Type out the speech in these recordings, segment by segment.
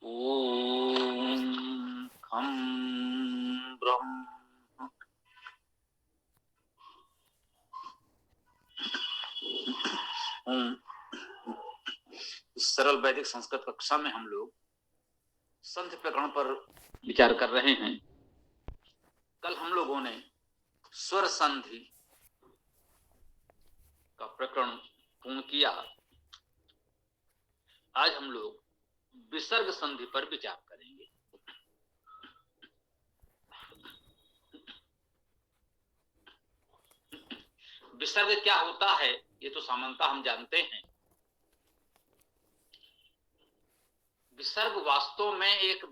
ओम खम ब्रह्म। इस सरल वैदिक संस्कृत कक्षा में हम लोग संधि प्रकरण पर विचार कर रहे हैं। कल हम लोगों ने स्वर संधि का प्रकरण पूर्ण किया। आज हम लोग विसर्ग संधि पर विचार करेंगे। विसर्ग क्या होता है ये तो सामान्यतः हम जानते हैं। विसर्ग वास्तव में एक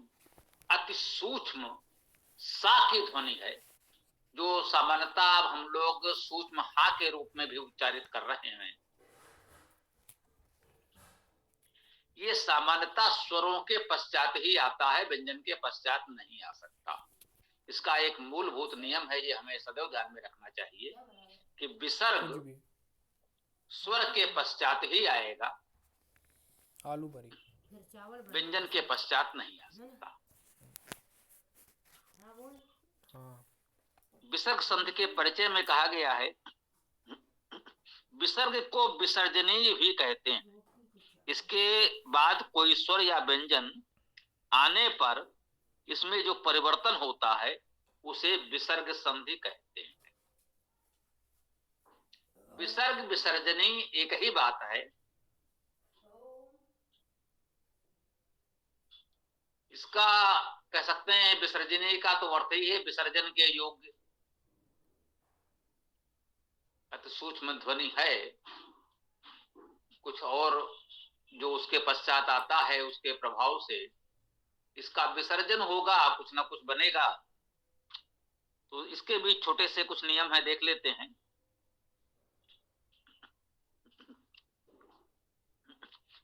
अति सूक्ष्म सा की ध्वनि है, जो सामान्यतः हम लोग सूक्ष्म हा के रूप में भी उच्चारित कर रहे हैं। ये सामान्यतः स्वरों के पश्चात ही आता है, व्यंजन के पश्चात नहीं आ सकता। इसका एक मूलभूत नियम है, ये हमें सदैव ध्यान में रखना चाहिए कि विसर्ग स्वर के पश्चात ही आएगा, आलू भरी व्यंजन के पश्चात नहीं आ सकता। विसर्ग संधि के परिचय में कहा गया है, विसर्ग को विसर्जनीय भी कहते हैं। इसके बाद कोई स्वर या व्यंजन आने पर इसमें जो परिवर्तन होता है उसे विसर्ग संधि कहते हैं। विसर्ग विसर्जनीय एक ही बात है। इसका कह सकते हैं विसर्जनीय का तो अर्थ ही है विसर्जन के योग्य। अति सूक्ष्म ध्वनि है, कुछ और जो उसके पश्चात आता है उसके प्रभाव से इसका विसर्जन होगा, कुछ ना कुछ बनेगा। तो इसके भी छोटे से कुछ नियम है, देख लेते हैं।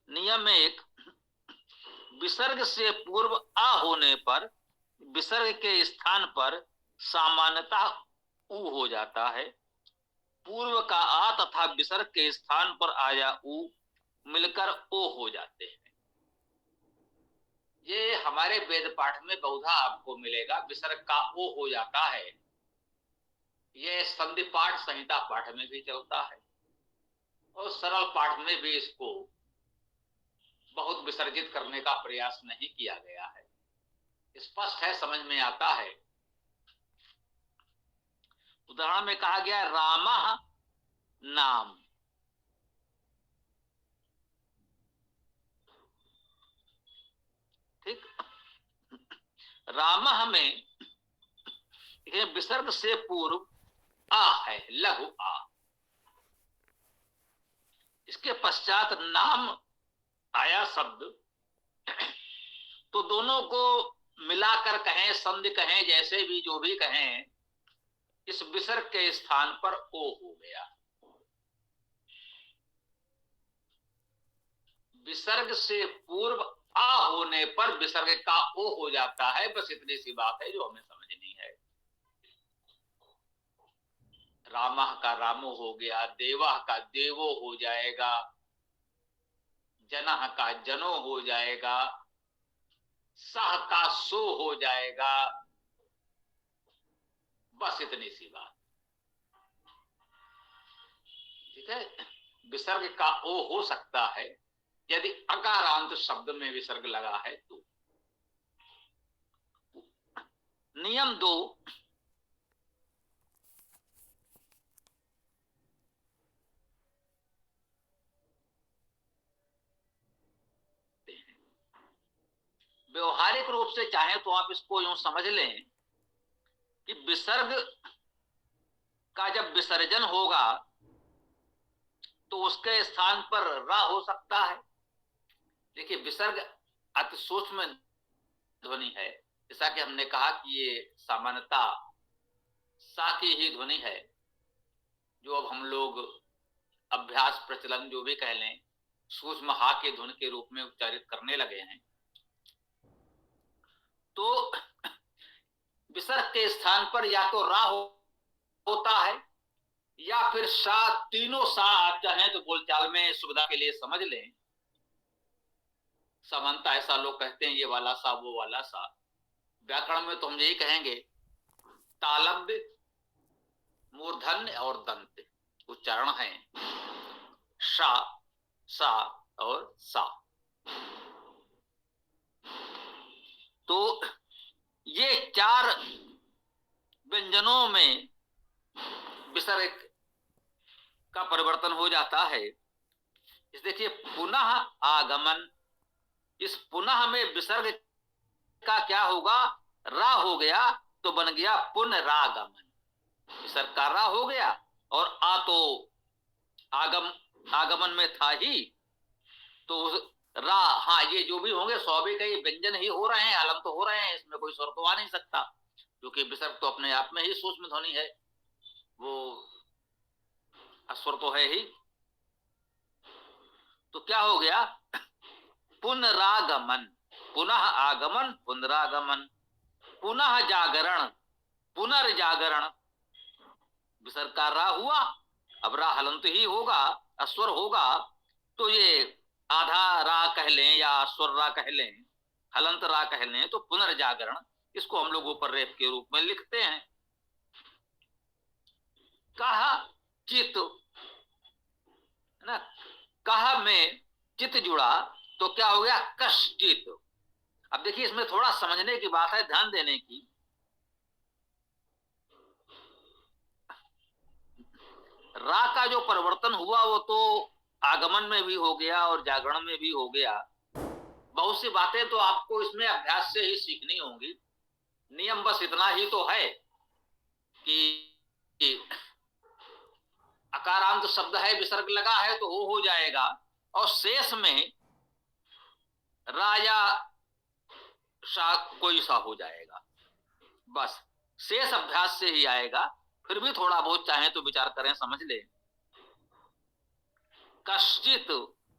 नियम एक, विसर्ग से पूर्व आ होने पर विसर्ग के स्थान पर सामान्यतः उ हो जाता है। पूर्व का आ तथा विसर्ग के स्थान पर आया उ मिलकर ओ हो जाते हैं। ये हमारे वेद पाठ में बहुधा आपको मिलेगा। विसर्ग का ओ हो जाता है, यह संधि पाठ संहिता पाठ में भी चलता है और सरल पाठ में भी इसको बहुत विसर्जित करने का प्रयास नहीं किया गया है। स्पष्ट है, समझ में आता है। उदाहरण में कहा गया रामः नाम। ठीक, रामः में विसर्ग से पूर्व आ है, लघु आ। इसके पश्चात नाम आया शब्द, तो दोनों को मिलाकर कहें, संधि कहें, जैसे भी जो भी कहें, इस विसर्ग के स्थान पर ओ हो गया। विसर्ग से पूर्व आ होने पर विसर्ग का ओ हो जाता है। बस इतनी सी बात है जो हमें समझनी है। रामः का रामो हो गया, देवः का देवो हो जाएगा, जनः का जनो हो जाएगा, सह का सो हो जाएगा। बस इतनी सी बात। ठीक है, विसर्ग का ओ हो सकता है यदि अकारांत शब्द में विसर्ग लगा है तो। नियम दो, व्यवहारिक रूप से चाहे तो आप इसको यूं समझ लें कि विसर्ग का जब विसर्जन होगा तो उसके स्थान पर रा हो सकता है। देखिए, विसर्ग अति सूक्ष्म ध्वनि है। जैसा कि हमने कहा कि ये सामान्यता सा की ही ध्वनि है, जो अब हम लोग अभ्यास प्रचलन जो भी कह लें, सूक्ष्म हा के ध्वनि के रूप में उच्चारित करने लगे हैं। तो विसर्ग के स्थान पर या तो रा होता है या फिर सा। तीनों सा आप चाहें तो बोलचाल में सुविधा के लिए समझ लें। समानता, ऐसा लोग कहते हैं, ये वाला सा वो वाला सा। व्याकरण में तो हम यही कहेंगे, तालव्य, मूर्धन्य और दंत उच्चारण है, शा, सा और सा। तो ये चार व्यंजनों में विसर्ग का परिवर्तन हो जाता है। इस देखिए, पुनः आगमन, इस पुनः में विसर्ग का क्या होगा, रा हो गया तो बन गया पुनरागमन। विसर्ग का रा हो गया और आ तो आगमन में था ही, तो रा, हाँ ये जो भी होंगे स्वाभाविक है, ये व्यंजन ही हो रहे हैं, हलन तो हो रहे हैं, इसमें कोई स्वर तो आ नहीं सकता, क्योंकि विसर्ग तो अपने आप में ही सूक्ष्म ध्वनि है, वो अस्वर तो है ही। तो क्या हो गया, पुनरागमन, पुनः आगमन, पुनरागमन, पुनः जागरण, पुनर्जागरण। विसर्ग का रा हुआ, अब रा हलंत ही होगा, अस्वर होगा, तो ये आधा रा कह लें या स्वर रा कह लें, हलंत रा कह लें, तो पुनर्जागरण, इसको हम लोग ऊपर रेफ के रूप में लिखते हैं। कहा चित, है ना, कहा में चित जुड़ा तो क्या हो गया, कश्चित। अब देखिए, इसमें थोड़ा समझने की बात है, ध्यान देने की। रा का जो परिवर्तन हुआ वो तो आगमन में भी हो गया और जागरण में भी हो गया। बहुत सी बातें तो आपको इसमें अभ्यास से ही सीखनी होंगी। नियम बस इतना ही तो है कि अकारांत शब्द है, विसर्ग लगा है तो हो जाएगा, और शेष में राजा सा कोई सा हो जाएगा, बस शेष अभ्यास से ही आएगा। फिर भी थोड़ा बहुत चाहे तो विचार करें, समझ ले। कश्चित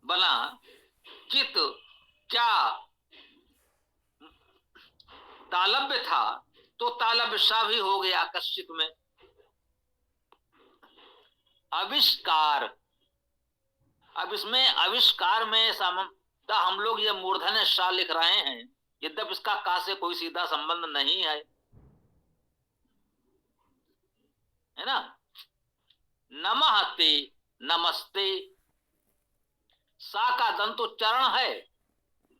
बना, चित क्या तालव्य था तो तालव्य सा भी हो गया कश्चित में। आविष्कार, अब इसमें आविष्कार में सामान्यतः हम लोग ये मूर्धन्य सा लिख रहे हैं, यद्यप इसका का से कोई सीधा संबंध नहीं है ना। नमस्ते, नमस्ते, सा का दंत उच्चारण है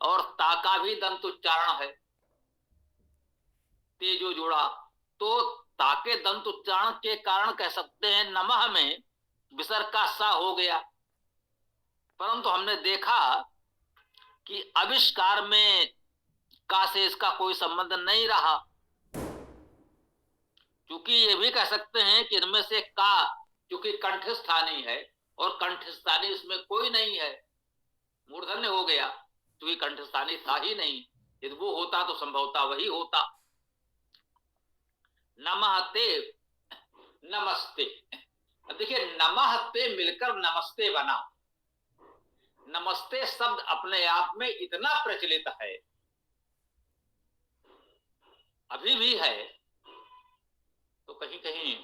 और ता का भी दंत उच्चारण है, ते जो जोड़ा, तो ता के दंत उच्चारण के कारण कह सकते हैं नमः में विसर्ग का सा हो गया। परंतु हमने देखा कि आविष्कार में का से इसका कोई संबंध नहीं रहा, क्योंकि ये भी कह सकते हैं कि इनमें से का, क्योंकि कंठस्थानी है और कंठस्थानी इसमें कोई नहीं है, मूर्धन्य हो गया, क्योंकि कंठस्थानी था ही नहीं, यदि वो होता तो संभवतः वही होता। नमस्ते, नमस्ते, देखिए नमस्ते मिलकर नमस्ते बना। नमस्ते शब्द अपने आप में इतना प्रचलित है, अभी भी है, तो कहीं कहीं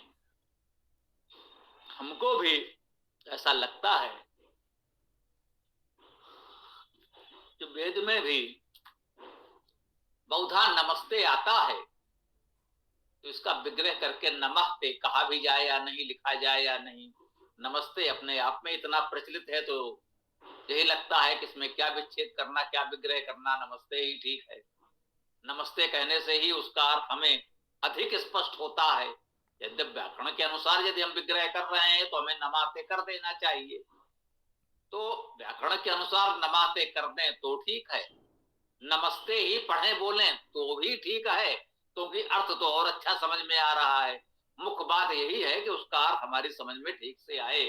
हमको भी ऐसा लगता है कि वेद में भी बहुधा नमस्ते आता है, तो इसका विग्रह करके नमस्ते कहा भी जाए या नहीं, लिखा जाए या नहीं। नमस्ते अपने आप में इतना प्रचलित है, तो यही लगता है कि इसमें क्या विच्छेद करना, क्या विग्रह करना, नमस्ते ही ठीक है। नमस्ते कहने से ही उसका अर्थ हमें अधिक स्पष्ट होता है। यद्यप व्याकरण के अनुसार यदि हम विग्रह कर रहे हैं तो हमें नमाते कर देना चाहिए, तो व्याकरण के अनुसार नमाते कर दें तो ठीक है, नमस्ते ही पढ़े बोलें तो भी ठीक है, क्योंकि अर्थ तो और अच्छा समझ में आ रहा है। मुख्य बात यही है कि उसका अर्थ हमारी समझ में ठीक से आए,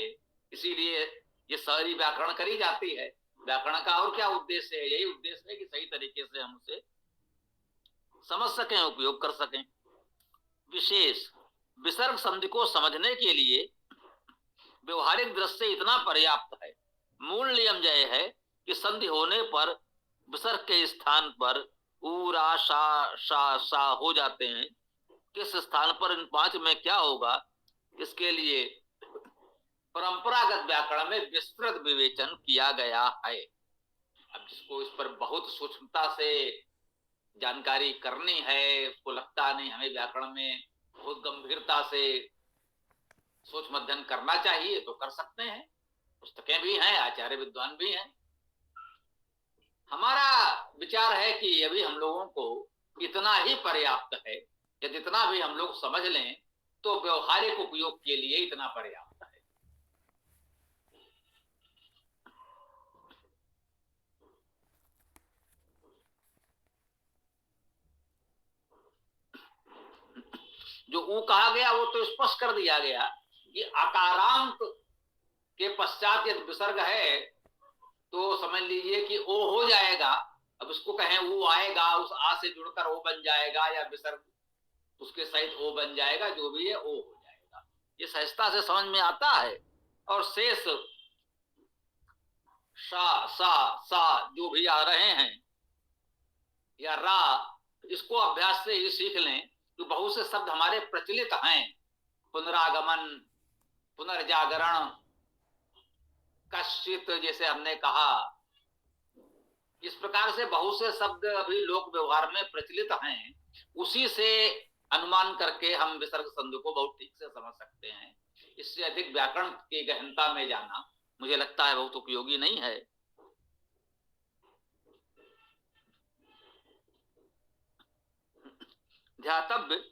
इसीलिए ये सारी व्याकरण करी जाती है। व्याकरण का और क्या उद्देश्य है, यही उद्देश्य है कि सही तरीके से हम उसे समझ सकें, उपयोग कर सकें। विशेष विसर्ग संधि को समझने के लिए व्यवहारिक दृष्टि से इतना पर्याप्त है। मूल नियम यह है कि संधि होने पर विसर्ग के स्थान पर ऊरा शा शा सा हो जाते हैं। किस स्थान पर इन पांच में क्या होगा, इसके लिए परंपरागत व्याकरण में विस्तृत विवेचन किया गया है। अब जिसको इस पर बहुत सूक्ष्मता से जानकारी करनी है, उसको लगता नहीं हमें व्याकरण में बहुत गंभीरता से सोच अध्ययन करना चाहिए, तो कर सकते हैं। पुस्तकें भी हैं, आचार्य विद्वान भी हैं। हमारा विचार है कि अभी हम लोगों को इतना ही पर्याप्त है, या जितना भी हम लोग समझ लें तो व्यवहारिक उपयोग के लिए इतना पर्याप्त है। जो ऊ कहा गया वो तो स्पष्ट कर दिया गया कि अकारांत के पश्चात यदि विसर्ग है तो समझ लीजिए कि ओ हो जाएगा। अब इसको कहें वो आएगा, उस आ से जुड़कर ओ बन जाएगा, या विसर्ग उसके सहित ओ बन जाएगा, जो भी है ओ हो जाएगा। ये सहजता से समझ में आता है। और शेष शा सा सा जो भी आ रहे हैं या रा, इसको अभ्यास से ही सीख लें कि बहुत से शब्द हमारे प्रचलित हैं। पुनरागमन, पुनर्जागरण, कश्चित, जैसे हमने कहा, इस प्रकार से बहुत से शब्द अभी लोक व्यवहार में प्रचलित हैं। उसी से अनुमान करके हम विसर्ग संधि को बहुत ठीक से समझ सकते हैं। इससे अधिक व्याकरण की गहनता में जाना मुझे लगता है बहुत उपयोगी नहीं है। ध्यातव्य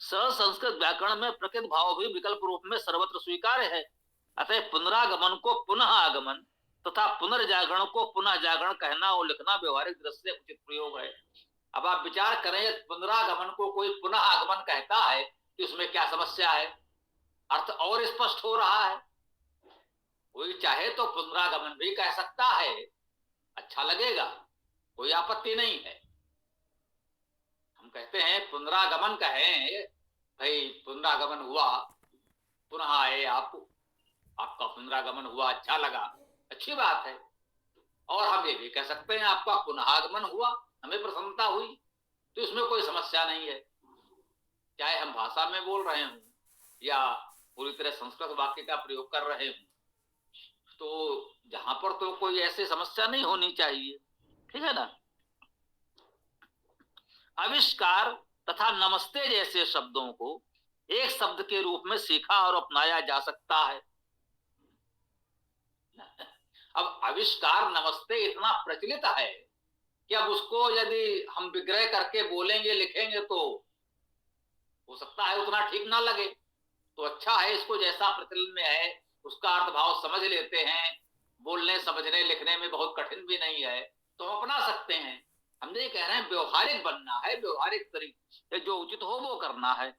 संस्कृत व्याकरण में प्रकृत भाव भी विकल्प रूप में सर्वत्र स्वीकार्य है। अतः पुनरागमन को पुनः आगमन तथा पुनर्जागरण को पुनः जागरण कहना और लिखना व्यवहारिक दृष्टि से उचित प्रयोग है। अब आप विचार करें, पुनरागमन को कोई पुनः आगमन कहता है कि उसमें क्या समस्या है? अर्थ और स्पष्ट हो रहा है। कोई चाहे तो पुनरागमन भी कह सकता है, अच्छा लगेगा, कोई आपत्ति नहीं है। हम कहते हैं पुनरागमन कहें, भाई पुनरागमन हुआ, पुनः आए आप, आपका पुनरागमन हुआ, अच्छा लगा, अच्छी बात है। और हम ये भी कह सकते हैं आपका पुनरागमन हुआ, हमें प्रसन्नता हुई, तो इसमें कोई समस्या नहीं है। चाहे हम भाषा में बोल रहे हों या पूरी तरह संस्कृत वाक्य का प्रयोग कर रहे हों, तो जहां पर तो कोई ऐसी समस्या नहीं होनी चाहिए, ठीक है ना। आविष्कार तथा नमस्ते जैसे शब्दों को एक शब्द के रूप में सीखा और अपनाया जा सकता है। अब आविष्कार नमस्ते इतना प्रचलित है कि अब उसको यदि हम विग्रह करके बोलेंगे, लिखेंगे, तो हो सकता है उतना ठीक ना लगे। तो अच्छा है, इसको जैसा प्रचलन में है उसका अर्थ भाव समझ लेते हैं। बोलने, समझने, लिखने में बहुत कठिन भी नहीं है, तो हम अपना सकते हैं। हम ये कह रहे हैं व्यवहारिक बनना है, व्यवहारिक तरीके जो उचित हो वो करना है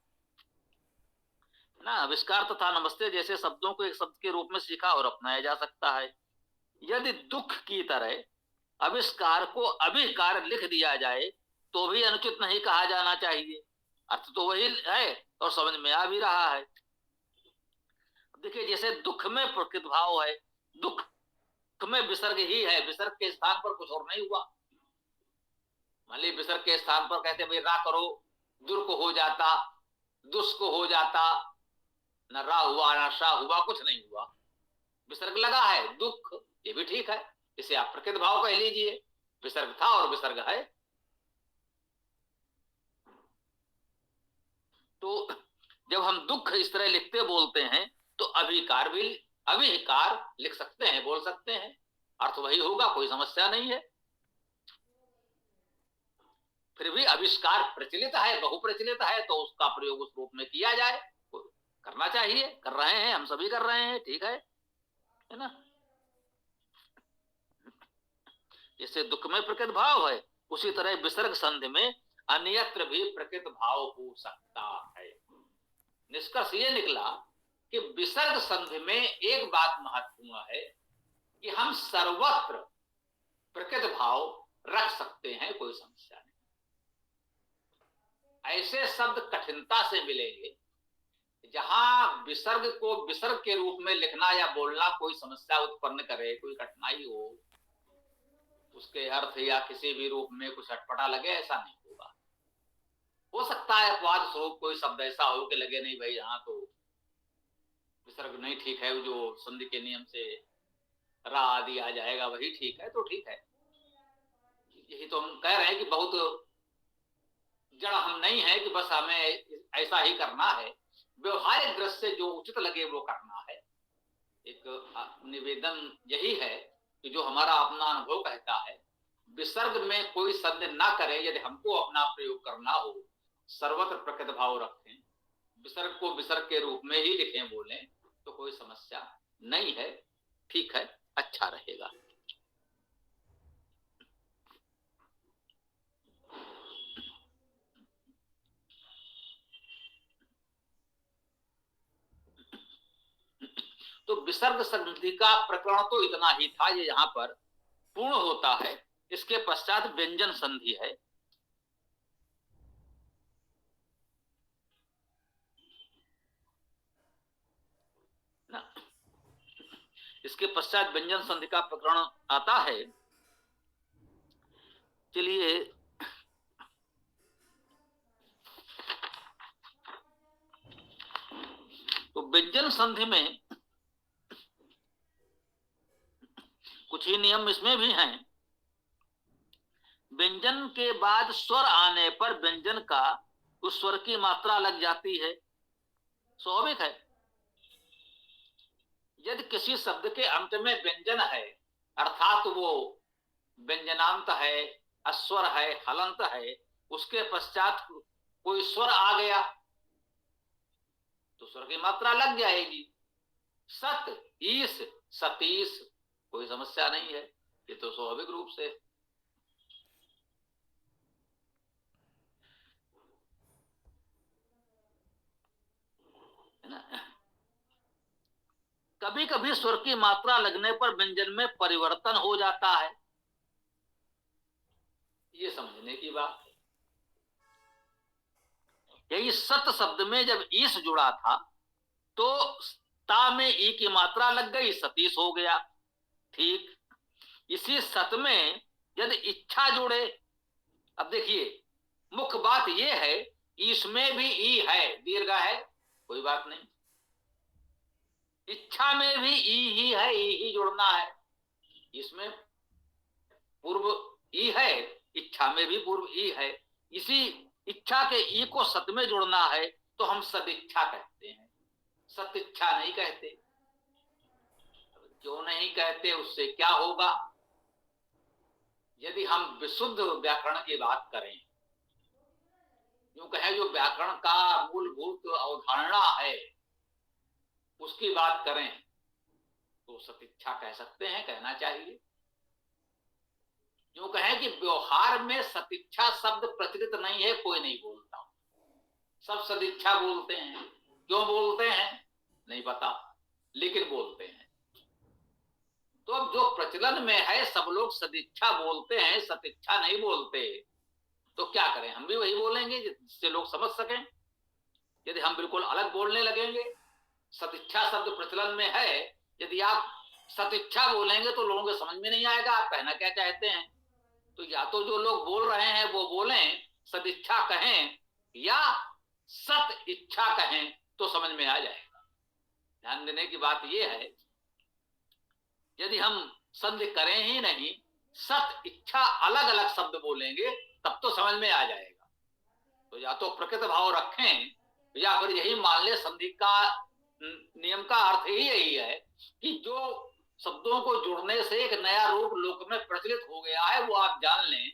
ना। आविष्कार तथा नमस्ते जैसे शब्दों को एक शब्द के रूप में सीखा और अपनाया जा सकता है। यदि दुख की तरह आविष्कार को अभिकार लिख दिया जाए तो भी अनुचित नहीं कहा जाना चाहिए। अर्थ तो वही है और समझ में आ भी रहा है। देखिए, जैसे दुख में प्रकृत भाव है, दुख में विसर्ग ही है, विसर्ग के स्थान पर कुछ और नहीं हुआ। मान लीजिए विसर्ग के स्थान पर कहते भाई रा करो, दुर्क हो जाता, दुष्क हो जाता, न रा हुआ न शा हुआ, कुछ नहीं हुआ, विसर्ग लगा है, दुख, ये भी ठीक है। इसे आप प्रकृत भाव कह लीजिए, विसर्ग था और विसर्ग है। तो जब हम दुख इस तरह लिखते बोलते हैं तो अभिकार भी, अभिकार लिख सकते हैं, बोल सकते हैं, अर्थ वही होगा, कोई समस्या नहीं है। फिर भी आविष्कार प्रचलित है, बहुप्रचलित है, तो उसका प्रयोग उस रूप में किया जाए, करना चाहिए, कर रहे हैं, हम सभी कर रहे हैं, ठीक है ना। जैसे दुख में प्रकृत भाव है, उसी तरह विसर्ग संधि में अन्यत्र भी प्रकृत भाव हो सकता है। निष्कर्ष ये निकला कि विसर्ग संधि में एक बात महत्वपूर्ण है कि हम सर्वत्र प्रकृत भाव रख सकते हैं, कोई समस्या नहीं। ऐसे शब्द कठिनता से मिलेंगे जहां विसर्ग को विसर्ग के रूप में लिखना या बोलना कोई समस्या उत्पन्न करे, कोई कठिनाई हो, उसके अर्थ या किसी भी रूप में कुछ अटपटा लगे, ऐसा नहीं होगा। हो सकता है अपवाद स्वरूप कोई शब्द ऐसा हो कि लगे नहीं भाई, यहाँ तो नहीं ठीक है, जो संधि के नियम से रा आदि आ जाएगा वही ठीक है, तो ठीक है। यही तो हम कह रहे हैं कि बहुत जड़ हम नहीं है कि बस हमें ऐसा ही करना है, व्यवहारिक दृष्टि से जो उचित लगे वो करना है। एक निवेदन यही है कि जो हमारा अपना अनुभव कहता है, विसर्ग में कोई संदेह ना करें। यदि हमको अपना प्रयोग करना हो, सर्वत्र प्रकृत भाव रखें, विसर्ग को विसर्ग के रूप में ही लिखें बोलें, तो कोई समस्या नहीं है, ठीक है, अच्छा रहेगा। तो विसर्ग संधि का प्रकरण तो इतना ही था, ये यहां पर पूर्ण होता है। इसके पश्चात व्यंजन संधि है। ना, इसके पश्चात व्यंजन संधि का प्रकरण आता है। चलिए, तो व्यंजन संधि में कुछ ही नियम इसमें भी हैं। व्यंजन के बाद स्वर आने पर व्यंजन का उस स्वर की मात्रा लग जाती है, स्वाभाविक है। यदि किसी शब्द के अंत में व्यंजन है, अर्थात वो व्यंजनांत है, अस्वर है, हलंत है, उसके पश्चात कोई स्वर आ गया तो स्वर की मात्रा लग जाएगी। सत, ईस, सतीश, कोई समस्या नहीं है, ये तो स्वाभाविक रूप से। है ना? कभी कभी स्वर की मात्रा लगने पर व्यंजन में परिवर्तन हो जाता है, ये समझने की बात है। यही सत शब्द में जब ईस जुड़ा था तो ता में ई की मात्रा लग गई, सतीश हो गया, ठीक। इसी सत में यदि इच्छा जुड़े, अब देखिए मुख्य बात यह है, इसमें भी ई है, दीर्घ है, कोई बात नहीं। इच्छा में भी ई ही है, ई ही जुड़ना है। इसमें पूर्व ई है, इच्छा में भी पूर्व ई है। इसी इच्छा के ई को सत में जुड़ना है तो हम सदिच्छा कहते हैं, सतिच्छा नहीं कहते। क्यों नहीं कहते, उससे क्या होगा? यदि हम विशुद्ध व्याकरण की बात करें, यूं कहें जो व्याकरण का मूलभूत अवधारणा है उसकी बात करें तो सतिच्छा कह सकते हैं, कहना चाहिए। यूं कहें कि व्यवहार में सतिच्छा शब्द प्रचलित नहीं है, कोई नहीं बोलता, सब सदिच्छा बोलते हैं। क्यों बोलते हैं नहीं पता, लेकिन बोलते हैं। तो अब जो प्रचलन में है, सब लोग सदिच्छा बोलते हैं, सतिच्छा नहीं बोलते, तो क्या करें? हम भी वही बोलेंगे जिससे लोग समझ सकें। यदि हम बिल्कुल अलग बोलने लगेंगे, सतिच्छा शब्द प्रचलन में है, यदि आप सतिच्छा बोलेंगे तो लोगों के समझ में नहीं आएगा आप कहना क्या चाहते हैं। तो या तो जो लोग बोल रहे हैं वो बोलें, सदिच्छा कहें, या सत इच्छा कहें, तो समझ में आ जाएगा। ध्यान देने की बात यह है, यदि हम संधि करें ही नहीं, सत इच्छा अलग अलग शब्द बोलेंगे, तब तो समझ में आ जाएगा। तो या तो प्रकृत भाव रखें, या फिर यही मान ले संधि का नियम का अर्थ ही यही है कि जो शब्दों को जुड़ने से एक नया रूप लोक में प्रचलित हो गया है, वो आप जान लें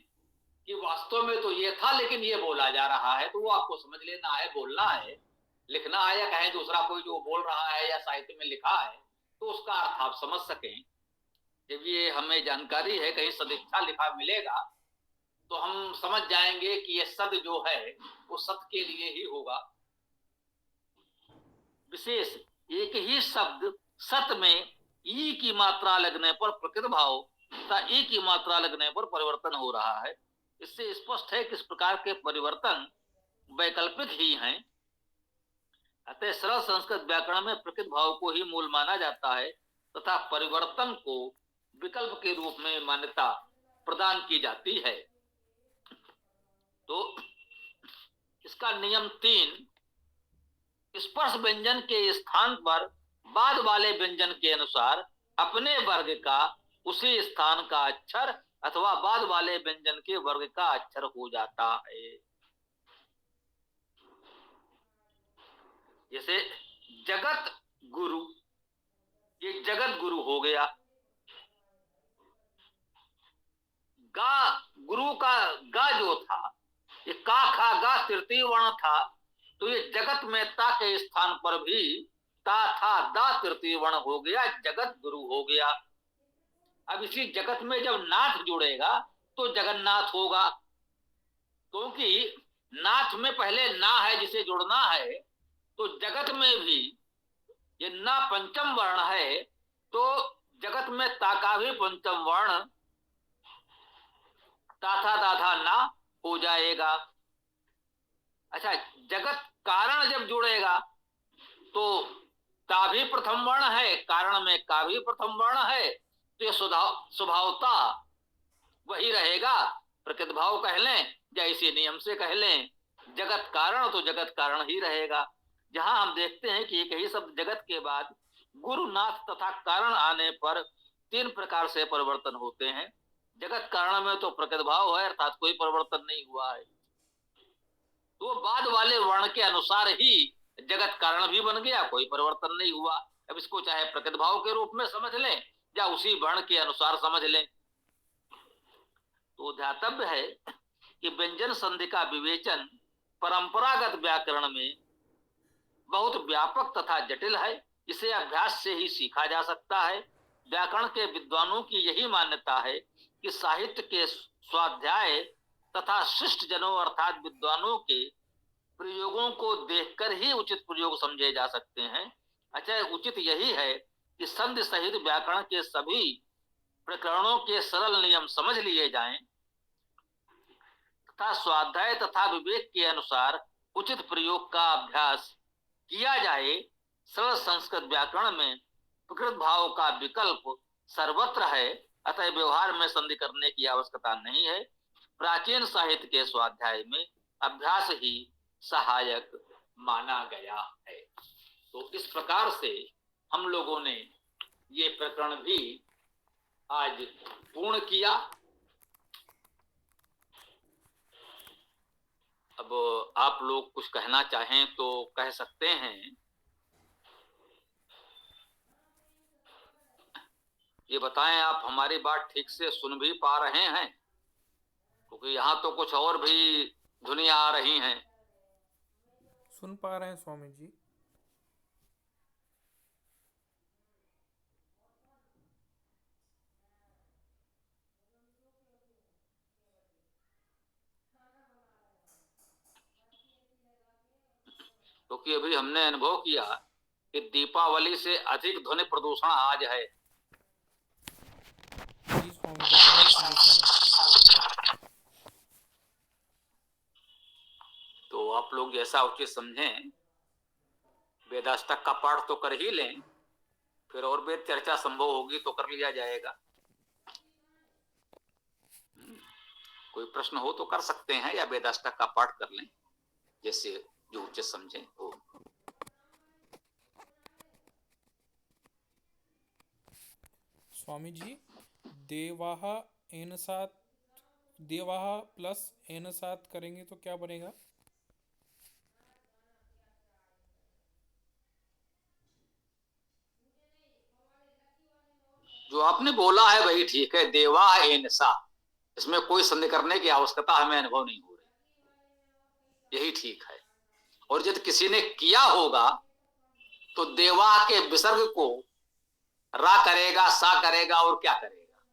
कि वास्तव में तो ये था, लेकिन ये बोला जा रहा है, तो वो आपको समझ लेना है, बोलना है, लिखना है, या कहें दूसरा कोई जो बोल रहा है या साहित्य में लिखा है तो उसका अर्थ आप समझ सकें। जब ये हमें जानकारी है, कहीं सदिच्छा लिखा मिलेगा तो हम समझ जाएंगे कि ये सद जो है वो सत के लिए ही होगा। विशेष एक ही शब्द सत में ई की मात्रा लगने पर प्रकृत भाव तथा ई की मात्रा लगने पर परिवर्तन हो रहा है। इससे स्पष्ट है कि इस प्रकार के परिवर्तन वैकल्पिक ही हैं। अतः सरल संस्कृत व्याकरण में प्रकृत भाव को ही मूल माना जाता है तथा परिवर्तन को विकल्प के रूप में मान्यता प्रदान की जाती है। तो इसका नियम 3, स्पर्श व्यंजन के स्थान पर बाद वाले व्यंजन के अनुसार अपने वर्ग का उसी स्थान का अक्षर अथवा बाद वाले व्यंजन के वर्ग का अक्षर हो जाता है। जैसे जगत गुरु, ये जगत गुरु हो गया। गा, गुरु का गा जो था, ये का खा गा तृतीय वर्ण था, तो ये जगत में ता के स्थान पर भी ता था दा तृतीय वर्ण हो गया, जगत गुरु हो गया। अब इसी जगत में जब नाथ जुड़ेगा तो जगन्नाथ होगा, क्योंकि नाथ में पहले ना है जिसे जुड़ना है, तो जगत में भी ये ना पंचम वर्ण है, तो जगत में ता का भी पंचम वर्ण ताथा दाधा ना हो जाएगा। अच्छा, जगत कारण जब जुड़ेगा तो ता भी प्रथम वर्ण है, कारण में का भी प्रथम वर्ण है, तो ये स्वभावता वही रहेगा। प्रकृति भाव कह लें या इसी नियम से कह लें, जगत कारण तो जगत कारण ही रहेगा। जहां हम देखते हैं कि एक ही शब्द जगत के बाद गुरुनाथ तथा कारण आने पर तीन प्रकार से परिवर्तन होते हैं। जगत कारण में तो प्रकृति भाव है, अर्थात कोई परिवर्तन नहीं हुआ है, तो बाद वाले वर्ण के अनुसार ही जगत कारण भी बन गया, कोई परिवर्तन नहीं हुआ। अब इसको चाहे प्रकृति भाव के रूप में समझ लें या उसी वर्ण के अनुसार समझ लें। तो ध्यातव्य है कि व्यंजन संधि का विवेचन परंपरागत व्याकरण में बहुत व्यापक तथा जटिल है, इसे अभ्यास से ही सीखा जा सकता है। व्याकरण के विद्वानों की यही मान्यता है कि साहित्य के स्वाध्याय तथा शिष्ट जनों अर्थात विद्वानों के प्रयोगों को देखकर ही उचित प्रयोग समझे जा सकते हैं। अच्छा, उचित यही है कि संधि सहित व्याकरण के सभी प्रकरणों के सरल नियम समझ लिए जाएं तथा स्वाध्याय तथा विवेक के अनुसार उचित प्रयोग का अभ्यास किया जाए। सरल संस्कृत व्याकरण में प्रकृत भाव का विकल्प सर्वत्र है, अतः व्यवहार में संधि करने की आवश्यकता नहीं है। प्राचीन साहित्य के स्वाध्याय में अभ्यास ही सहायक माना गया है। तो इस प्रकार से हम लोगों ने ये प्रकरण भी आज पूर्ण किया। अब आप लोग कुछ कहना चाहें तो कह सकते हैं। ये बताएं, आप हमारी बात ठीक से सुन भी पा रहे हैं? क्योंकि यहाँ तो कुछ और भी ध्वनियां आ रही हैं। सुन पा रहे हैं स्वामी जी। क्योंकि अभी हमने अनुभव किया कि दीपावली से अधिक ध्वनि प्रदूषण आज है। जी स्वामी जी, बहुत प्रदूषण है। तो आप लोग जैसा उचित समझें, वेदाष्टक का पाठ तो कर ही लें, फिर और वेद चर्चा संभव होगी तो कर लिया जाएगा। कोई प्रश्न हो तो कर सकते हैं, या वेदाष्टक का पाठ कर लें, जैसे जो उचित समझें हो। स्वामी जी, देवाह एन सात, देवाह प्लस एन सात करेंगे तो क्या बनेगा? जो आपने बोला है वही ठीक है, देवा एन सा, इसमें कोई संदेह करने की आवश्यकता हमें अनुभव नहीं हो रही, यही ठीक है। और यदि किसी ने किया होगा तो देवा के विसर्ग को रा करेगा, सा करेगा और क्या करेगा।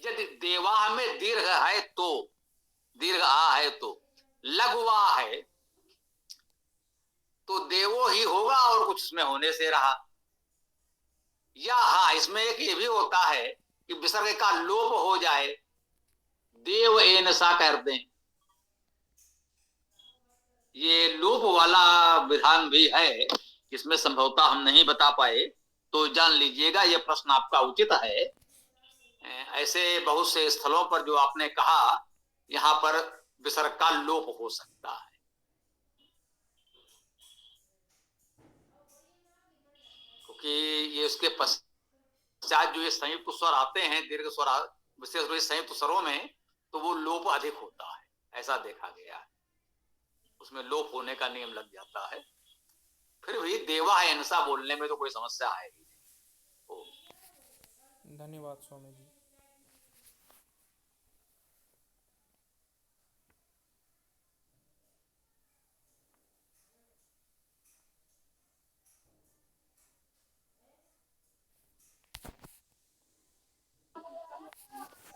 यदि देवा में दीर्घ है तो, दीर्घ आ है तो, लघुवा है तो देवो ही होगा और कुछ इसमें होने से रहा। या हाँ, इसमें एक ये भी होता है कि विसर्ग का लोप हो जाए, देव एन सा कर दें, ये लोप वाला विधान भी है, इसमें संभवतः हम नहीं बता पाए, तो जान लीजिएगा ये प्रश्न आपका उचित है। ऐसे बहुत से स्थलों पर जो आपने कहा, यहां पर विसर्ग का लोप हो सकता है। कि ये इसके पश्चात जो ये संयुक्त स्वर आते हैं, दीर्घ स्वर विशेष रूप से संयुक्त स्वरों में, तो वो लोप अधिक होता है, ऐसा देखा गया है, उसमें लोप होने का नियम लग जाता है। फिर भी देवा है इंसा बोलने में तो कोई समस्या आएगी नहीं। धन्यवाद स्वामी जी।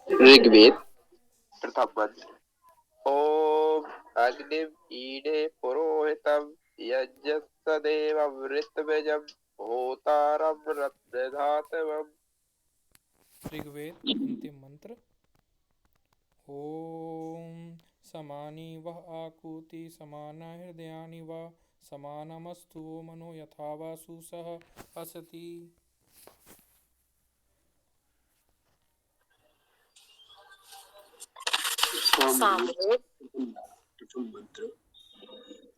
ऋग्वेद प्रथम मंत्र। ओम अग्निम ईडे पुरोहितम यज्ञस्तदेवमृतबीजं होतारं रत्नधातवम्। ऋग्वेद अंतिम मंत्र। ओम समानी वह आकुति समाना हृदयानि वा समानमस्तु वो मनो यथा वासु सह असति। प्रथम मंत्र।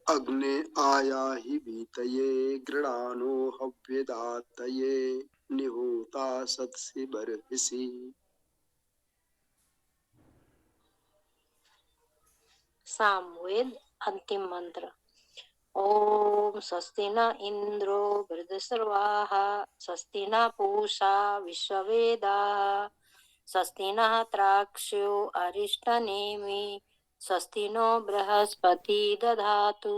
अग्ने आयाहि वीतये गृणानो हव्यदातये निहोता सत्सि बर्हिषि। सामवेद अंतिम मंत्र। ओम स्वस्ति न इंद्रो वृद्धश्रवाः स्वस्ति न पूषा विश्ववेदाः स्वस्ति नः त्राक्ष्यो अरिष्टनेमि स्वस्ति नो बृहस्पति दधातु।